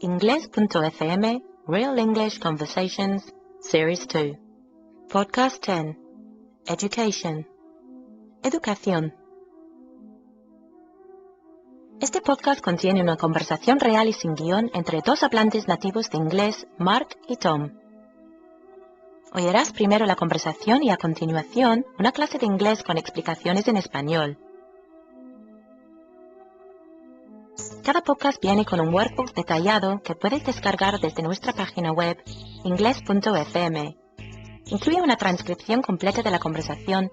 Ingles.fm Real English Conversations Series 2 Podcast 10 Education Educación. Este podcast contiene una conversación real y sin guión entre dos hablantes nativos de inglés, Mark y Tom. Oirás primero la conversación y a continuación una clase de inglés con explicaciones en español. Cada podcast viene con un workbook detallado que puedes descargar desde nuestra página web ingles.fm. Incluye una transcripción completa de la conversación,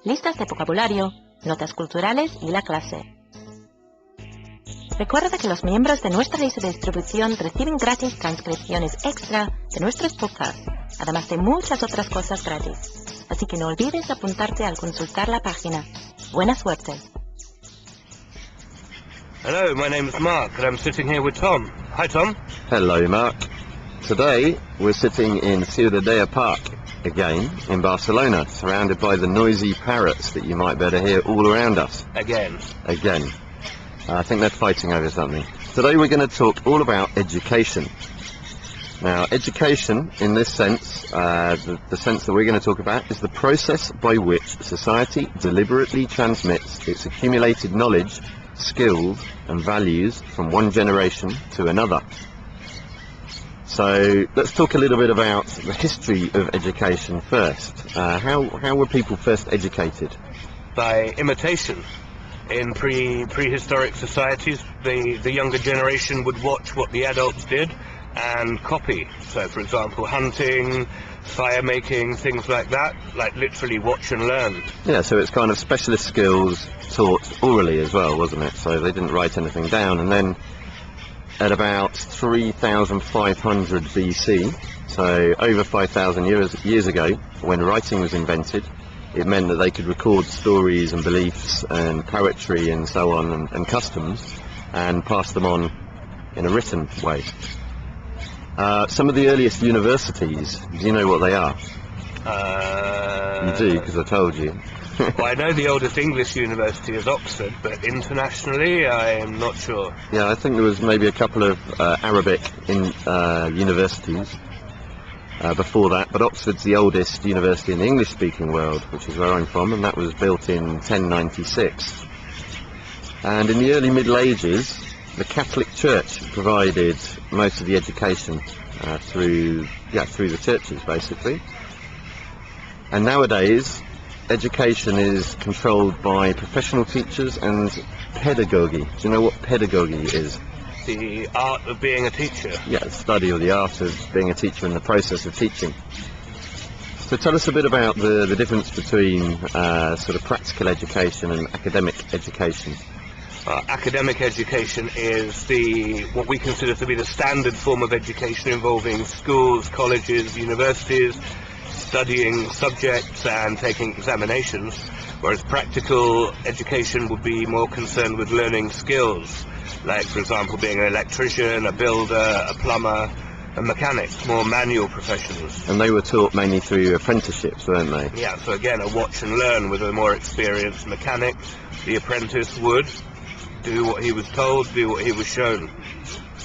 listas de vocabulario, notas culturales y la clase. Recuerda que los miembros de nuestra lista de distribución reciben gratis transcripciones extra de nuestros podcasts, además de muchas otras cosas gratis. Así que no olvides apuntarte al consultar la página. ¡Buena suerte! Hello, my name is Mark and I'm sitting here with Tom. Hi Tom. Hello Mark. Today we're sitting in SUSCRIBETE Park again in Barcelona, surrounded by the noisy parrots that you might better hear all around us. Again. I think they're fighting over something. Today we're going to talk all about education. Now education in this sense, the sense that we're going to talk about is the process by which society deliberately transmits its accumulated knowledge, skills and values from one generation to another. So let's talk a little bit about the history of education first. How were people first educated? By imitation. In prehistoric societies, the younger generation would watch what the adults did and copy. So for example, hunting, fire making, things like that, like literally watch and learn. Yeah, so it's kind of specialist skills taught orally as well, wasn't it? So they didn't write anything down. And then at about 3,500 BC, so over 5,000 years ago, when writing was invented, it meant that they could record stories and beliefs and poetry and so on and customs and pass them on in a written way. Some of the earliest universities, do you know what they are? You do, because I told you. Well, I know the oldest English university is Oxford, but internationally I am not sure. Yeah, I think there was maybe a couple of Arabic universities before that, but Oxford's the oldest university in the English-speaking world, which is where I'm from, and that was built in 1096. And in the early Middle Ages, the Catholic Church provided most of the education through the churches, basically. And nowadays, education is controlled by professional teachers and pedagogy. Do you know what pedagogy is? The art of being a teacher. Yeah, the study of the art of being a teacher and the process of teaching. So tell us a bit about the difference between sort of practical education and academic education. Academic education is what we consider to be the standard form of education, involving schools, colleges, universities, studying subjects and taking examinations, whereas practical education would be more concerned with learning skills, like for example being an electrician, a builder, a plumber, a mechanic, more manual professions. And they were taught mainly through apprenticeships, weren't they? Yeah, so again a watch and learn with a more experienced mechanic. The apprentice would do what he was told, do what he was shown.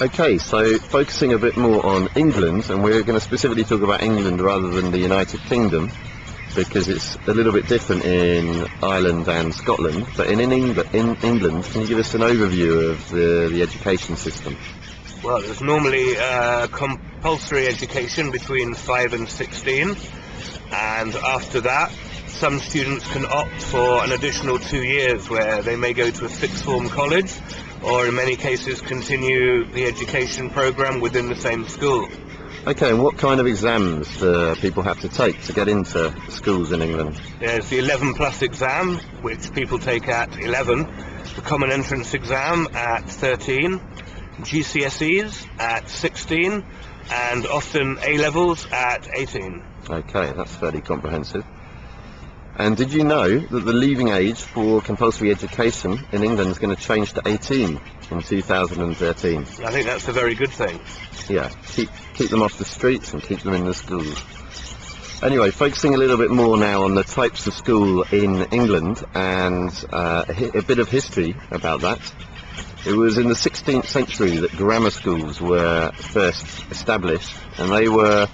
Okay, so focusing a bit more on England, and we're going to specifically talk about England rather than the United Kingdom, because it's a little bit different in Ireland and Scotland. But in England, can you give us an overview of the education system? Well, there's normally compulsory education between 5 and 16, and after that some students can opt for an additional 2 years where they may go to a sixth form college, or in many cases continue the education program within the same school. Okay, and what kind of exams do people have to take to get into schools in England? There's the 11 plus exam, which people take at 11, the common entrance exam at 13, GCSEs at 16, and often A-levels at 18. Okay, that's fairly comprehensive. And did you know that the leaving age for compulsory education in England is going to change to 18 in 2013? I think that's a very good thing. Yeah, keep them off the streets and keep them in the schools. Anyway, focusing a little bit more now on the types of school in England and a bit of history about that. It was in the 16th century that grammar schools were first established, and they were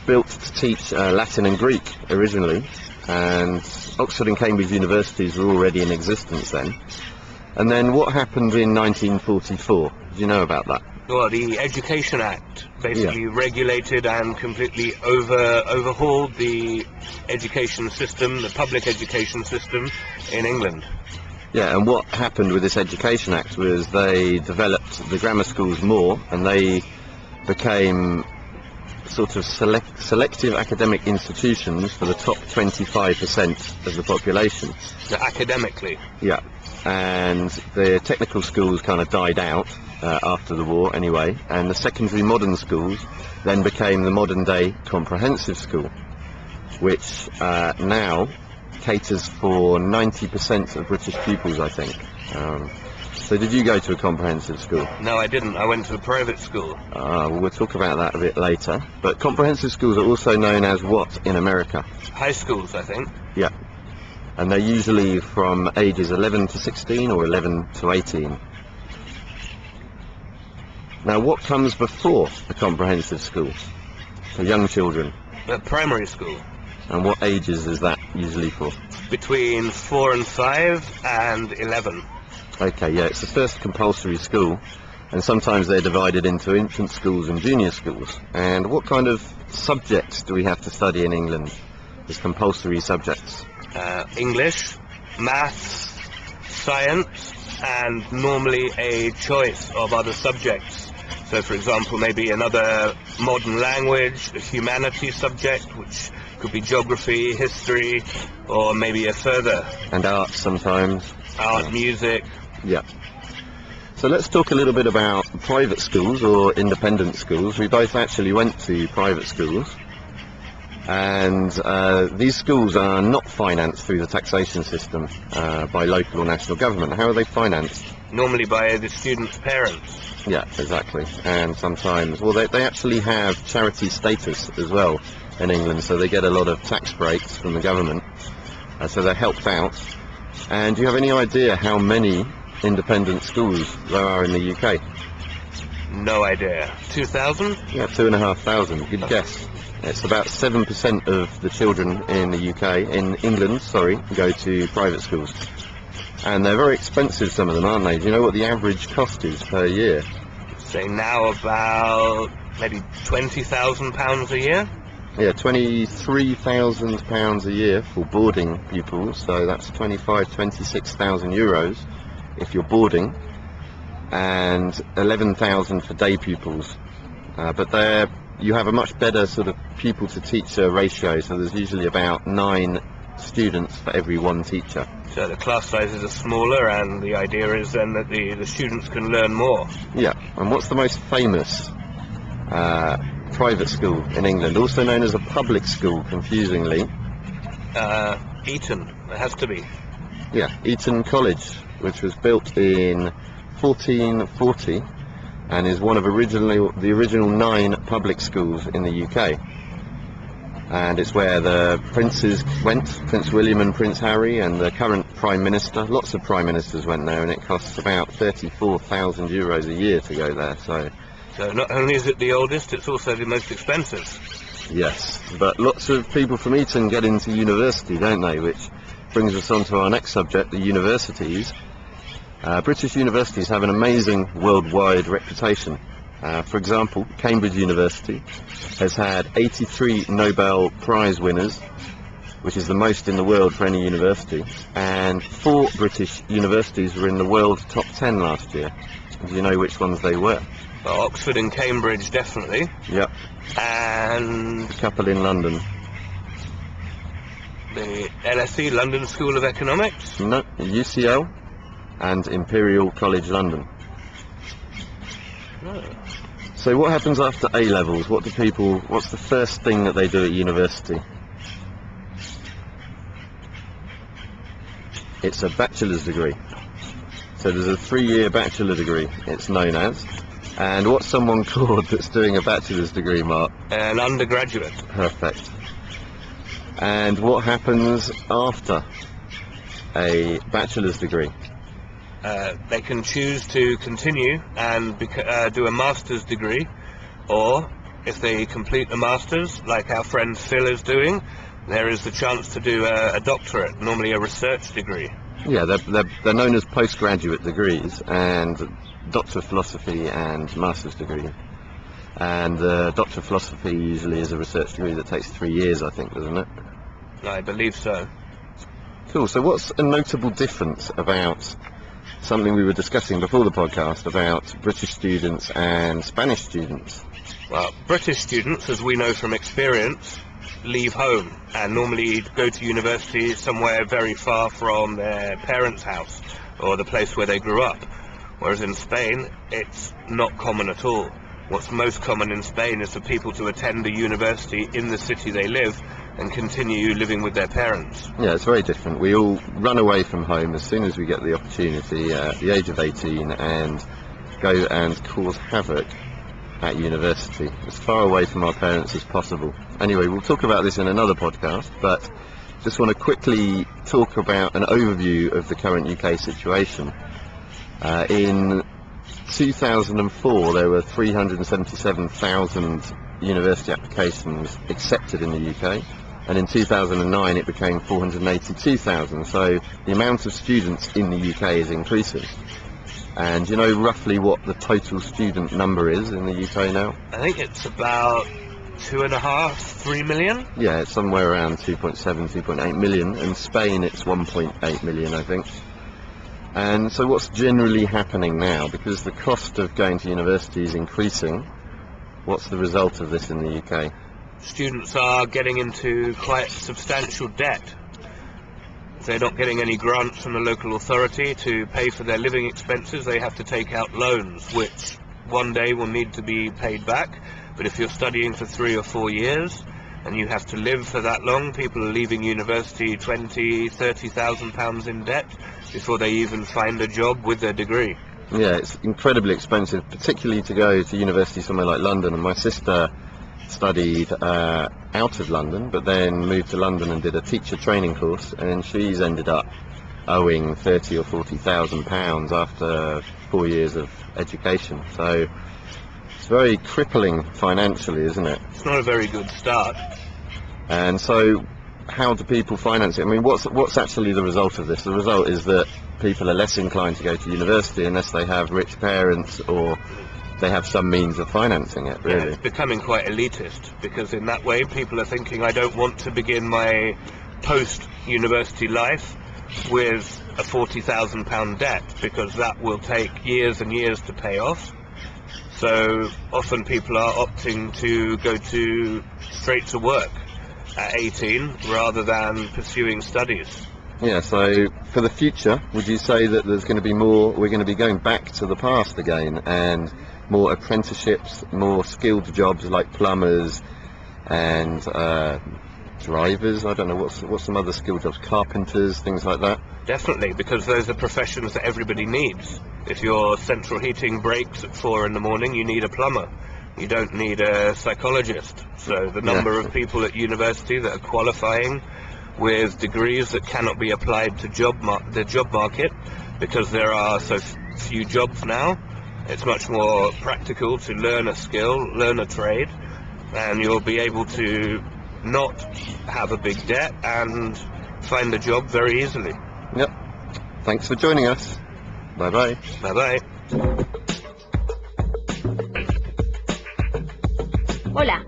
built to teach Latin and Greek originally, and Oxford and Cambridge universities were already in existence then. And then what happened in 1944? Do you know about that? Well, the Education Act basically regulated and completely overhauled the education system, the public education system in England. Yeah, and what happened with this Education Act was they developed the grammar schools more, and they became sort of selective academic institutions for the top 25% of the population. So academically? Yeah, and the technical schools kind of died out after the war anyway, and the secondary modern schools then became the modern day comprehensive school, which now caters for 90% of British pupils, I think. So did you go to a comprehensive school? No, I didn't. I went to a private school. Well, we'll talk about that a bit later. But comprehensive schools are also known as what in America? High schools, I think. Yeah. And they're usually from ages 11 to 16 or 11 to 18. Now, what comes before a comprehensive school for young children? Primary school. And what ages is that usually for? Between 4 and 5 and 11. Okay, yeah, it's the first compulsory school, and sometimes they're divided into infant schools and junior schools. And what kind of subjects do we have to study in England as compulsory subjects? English, maths, science, and normally a choice of other subjects. So, for example, maybe another modern language, a humanities subject, which could be geography, history, or maybe a further. And art sometimes. Art, music. Yeah. So let's talk a little bit about private schools or independent schools. We both actually went to private schools, and these schools are not financed through the taxation system by local or national government. How are they financed? Normally by the students' parents. Yeah, exactly. And sometimes, well, they actually have charity status as well in England, so they get a lot of tax breaks from the government, so they're helped out. And do you have any idea how many independent schools there are in the UK? No idea. 2,000? Yeah, 2,500. Good guess. It's about 7% of the children in the UK, in England, sorry, go to private schools. And they're very expensive, some of them, aren't they? Do you know what the average cost is per year? Say now about maybe £20,000 a year? Yeah, £23,000 a year for boarding pupils, so that's 26,000 euros if you're boarding, and 11,000 for day pupils. But you have a much better sort of pupil to teacher ratio, so there's usually about 9 students for every 1 teacher. So the class sizes are smaller, and the idea is then that the students can learn more. Yeah, and what's the most famous private school in England, also known as a public school, confusingly? Eton, it has to be. Yeah, Eton College, which was built in 1440 and is one of the original 9 public schools in the UK. And it's where the princes went, Prince William and Prince Harry, and the current Prime Minister. Lots of Prime Ministers went there, and it costs about 34,000 euros a year to go there. So not only is it the oldest, it's also the most expensive. Yes, but lots of people from Eton get into university, don't they? Which brings us on to our next subject, the universities. British universities have an amazing worldwide reputation. For example, Cambridge University has had 83 Nobel Prize winners, which is the most in the world for any university, and 4 British universities were in the world top 10 last year. Do you know which ones they were? Well, Oxford and Cambridge, definitely. Yep. And a couple in London. The LSE, London School of Economics? No, UCL and Imperial College London. Oh. So what happens after A-levels? What's the first thing that they do at university? It's a bachelor's degree. So there's a 3-year bachelor degree, it's known as. And what's someone called that's doing a bachelor's degree, Mark? An undergraduate. Perfect. And what happens after a bachelor's degree? They can choose to continue and do a master's degree, or if they complete the master's, like our friend Phil is doing, there is the chance to do a doctorate, normally a research degree. Yeah, they're known as postgraduate degrees, and Doctor of Philosophy and Master's degree. And Doctor of Philosophy usually is a research degree that takes 3 years, I think, doesn't it? I believe so. Cool. So what's a notable difference about something we were discussing before the podcast about British students and Spanish students? Well, British students, as we know from experience, leave home and normally go to university somewhere very far from their parents' house or the place where they grew up. Whereas in Spain, it's not common at all. What's most common in Spain is for people to attend a university in the city they live and continue living with their parents. Yeah, it's very different. We all run away from home as soon as we get the opportunity at the age of 18 and go and cause havoc at university, as far away from our parents as possible. Anyway, we'll talk about this in another podcast, but just want to quickly talk about an overview of the current UK situation. In 2004 there were 377,000 university applications accepted in the UK, and in 2009 it became 482,000, so the amount of students in the UK is increasing. And you know roughly what the total student number is in the UK now? I think it's about 2.5, 3 million? Yeah, it's somewhere around 2.7, 2.8 million. In Spain it's 1.8 million, I think. And so what's generally happening now? Because the cost of going to university is increasing, what's the result of this in the UK? Students are getting into quite substantial debt. If they're not getting any grants from the local authority to pay for their living expenses, they have to take out loans, which one day will need to be paid back. But if you're studying for 3 or 4 years and you have to live for that long, people are leaving university 20, 30,000 pounds in debt before they even find a job with their degree. Yeah, it's incredibly expensive, particularly to go to university somewhere like London. And my sister studied out of London, but then moved to London and did a teacher training course, and she's ended up owing 30 or 40,000 pounds after 4 years of education. So it's very crippling financially, isn't it? It's not a very good start. And so how do people finance it? I mean, what's actually the result of this? The result is that people are less inclined to go to university unless they have rich parents or they have some means of financing it, really. Yeah, it's becoming quite elitist, because in that way people are thinking, I don't want to begin my post-university life with a £40,000 debt, because that will take years and years to pay off. So often people are opting to go straight to work at 18 rather than pursuing studies. Yeah, so for the future, would you say that there's going to be more, we're going to be going back to the past again, and more apprenticeships, more skilled jobs like plumbers and drivers? I don't know, what's some other skilled jobs, carpenters, things like that? Definitely, because those are professions that everybody needs. If your central heating breaks at 4 in the morning, you need a plumber. You don't need a psychologist. So the number of people at university that are qualifying with degrees that cannot be applied to the job market, because there are so few jobs now, it's much more practical to learn a skill, learn a trade, and you'll be able to not have a big debt and find a job very easily. Yep. Thanks for joining us. Bye bye. Bye bye. Hola,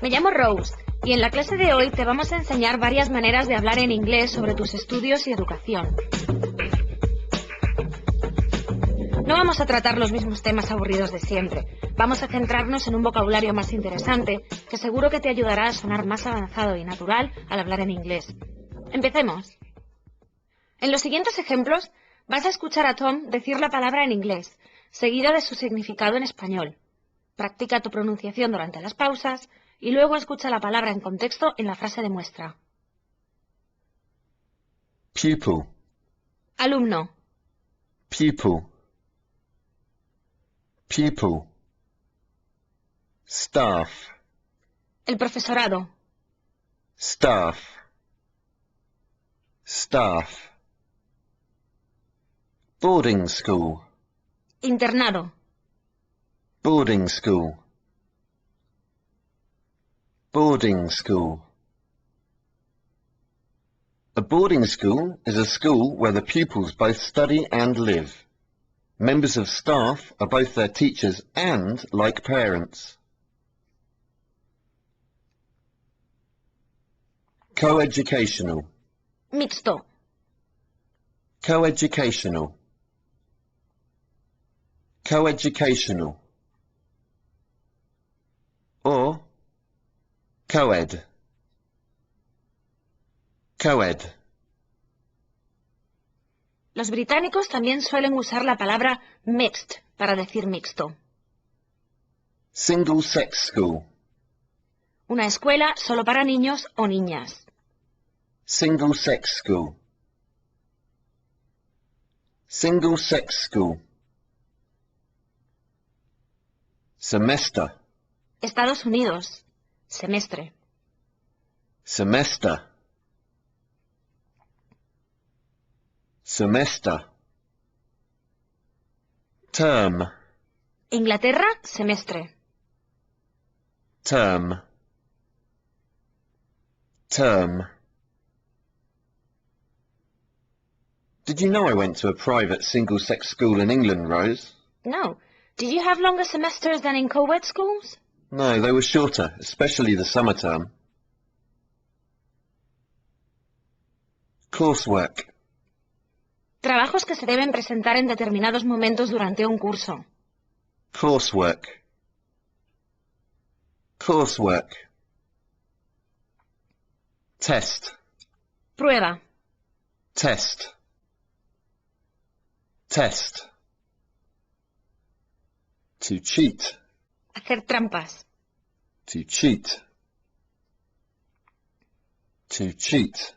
me llamo Rose y en la clase de hoy te vamos a enseñar varias maneras de hablar en inglés sobre tus estudios y educación. No vamos a tratar los mismos temas aburridos de siempre. Vamos a centrarnos en un vocabulario más interesante que seguro que te ayudará a sonar más avanzado y natural al hablar en inglés. Empecemos. En los siguientes ejemplos vas a escuchar a Tom decir la palabra en inglés, seguida de su significado en español. Practica tu pronunciación durante las pausas y luego escucha la palabra en contexto en la frase de muestra. Pupil. Alumno. Pupil. Pupil. Staff. El profesorado. Staff. Staff. Boarding school. Internado. Boarding school. Boarding school. A boarding school is a school where the pupils both study and live. Members of staff are both their teachers and like parents. Coeducational. Mixto. Coeducational. Coeducational. Or coed. Coed. Los británicos también suelen usar la palabra mixed para decir mixto. Single-sex school. Una escuela solo para niños o niñas. Single-sex school. Single-sex school. Semester. Estados Unidos. Semestre. Semester. Semester. Term. Inglaterra, semestre. Term. Term. Did you know I went to a private single-sex school in England, Rose? No. Did you have longer semesters than in co-ed schools? No, they were shorter, especially the summer term. Coursework. Trabajos que se deben presentar en determinados momentos durante un curso. Coursework. Coursework. Test. Prueba. Test. Test. To cheat. Hacer trampas. To cheat. To cheat.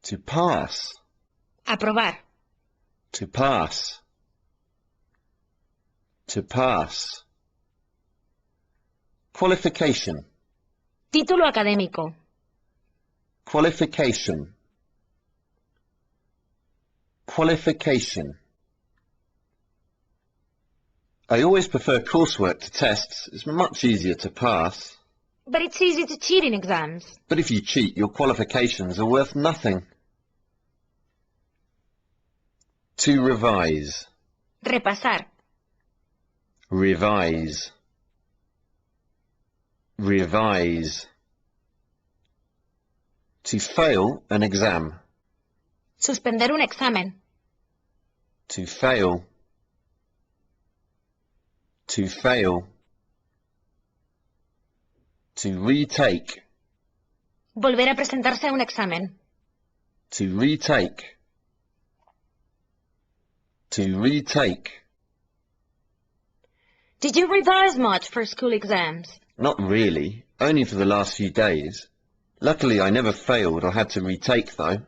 To pass. Aprobar. To pass. To pass. Qualification. Título académico. Qualification. Qualification. I always prefer coursework to tests. It's much easier to pass. But it's easy to cheat in exams. But if you cheat, your qualifications are worth nothing. To revise. Repasar. Revise. Revise. To fail an exam. Suspender un examen. To fail. To fail. To retake. Volver a presentarse a un examen. To retake. To retake. Did you revise much for school exams? Not really, only for the last few days. Luckily I never failed or had to retake though.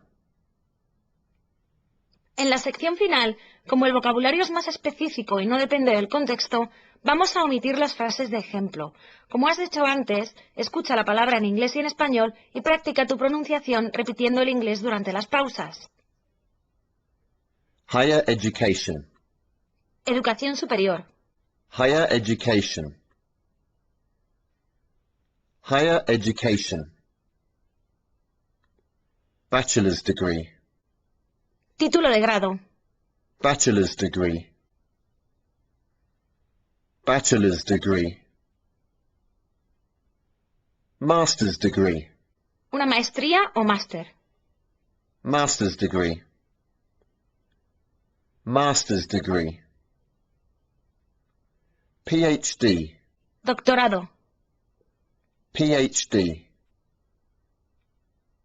En la sección final, como el vocabulario es más específico y no depende del contexto, vamos a omitir las frases de ejemplo. Como has hecho antes, escucha la palabra en inglés y en español y practica tu pronunciación repitiendo el inglés durante las pausas. Higher education. Educación superior. Higher education. Higher education. Bachelor's degree. Título de grado. Bachelor's degree. Bachelor's degree. Master's degree. Una maestría o máster. Master's degree. Master's degree. PhD. Doctorado. PhD.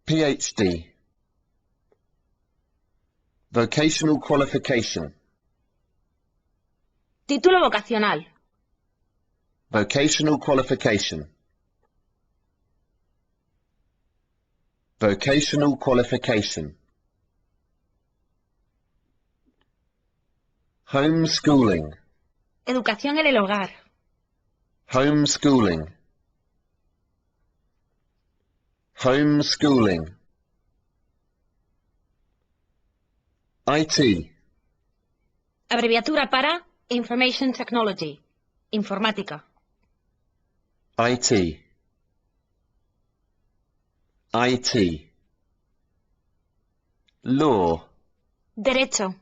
PhD. Vocational qualification. Título vocacional. Vocational qualification. Vocational qualification. Homeschooling. Educación en el hogar. Homeschooling. Homeschooling. IT. Abreviatura para Information Technology. Informática. IT. IT. Law. Derecho.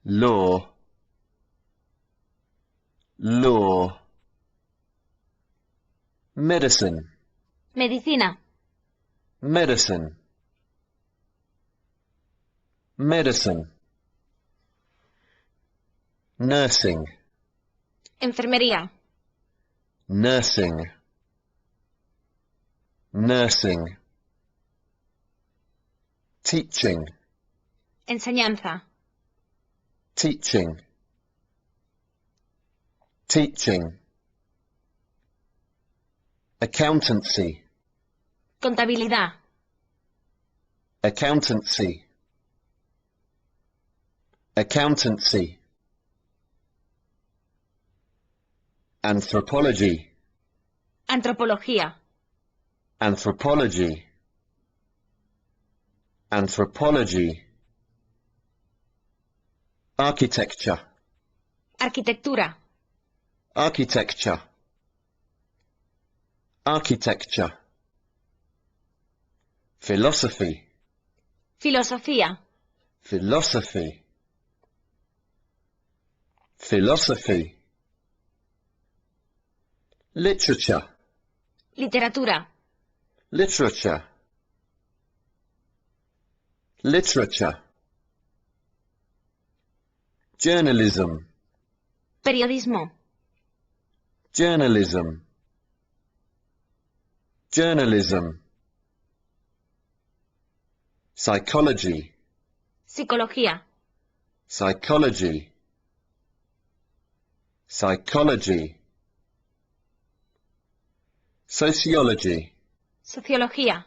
Law. Law. Medicine. Medicina. Medicine. Medicine. Nursing. Enfermería. Nursing. Nursing. Teaching. Enseñanza. Teaching. Teaching. Accountancy. Contabilidad. Accountancy. Accountancy. Anthropology. Antropología. Anthropology. Anthropology. Architecture. Arquitectura. Architecture. Architecture. Philosophy. Filosofía. Philosophy. Philosophy. Literature. Literatura. Literature. Literature. Journalism. Periodismo. Journalism. Journalism. Psychology. Psicología. Psychology. Psychology. Sociology. Sociología.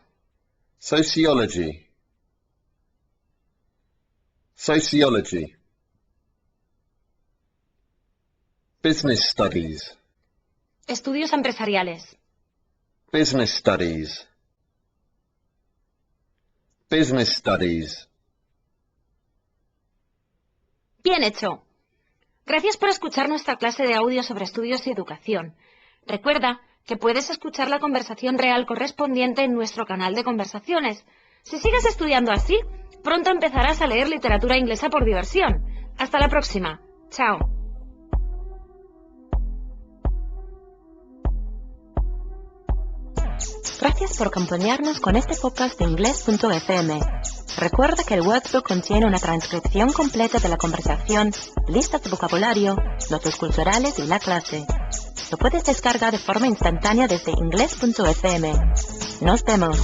Sociology. Sociology. Business studies. Estudios empresariales. Business studies. Business studies. Bien hecho. Gracias por escuchar nuestra clase de audio sobre estudios y educación. Recuerda que puedes escuchar la conversación real correspondiente en nuestro canal de conversaciones. Si sigues estudiando así, pronto empezarás a leer literatura inglesa por diversión. Hasta la próxima. Chao. Gracias por acompañarnos con este podcast de Inglés.fm. Recuerda que el workbook contiene una transcripción completa de la conversación, listas de vocabulario, notas culturales y la clase. Lo puedes descargar de forma instantánea desde Inglés.fm. Nos vemos.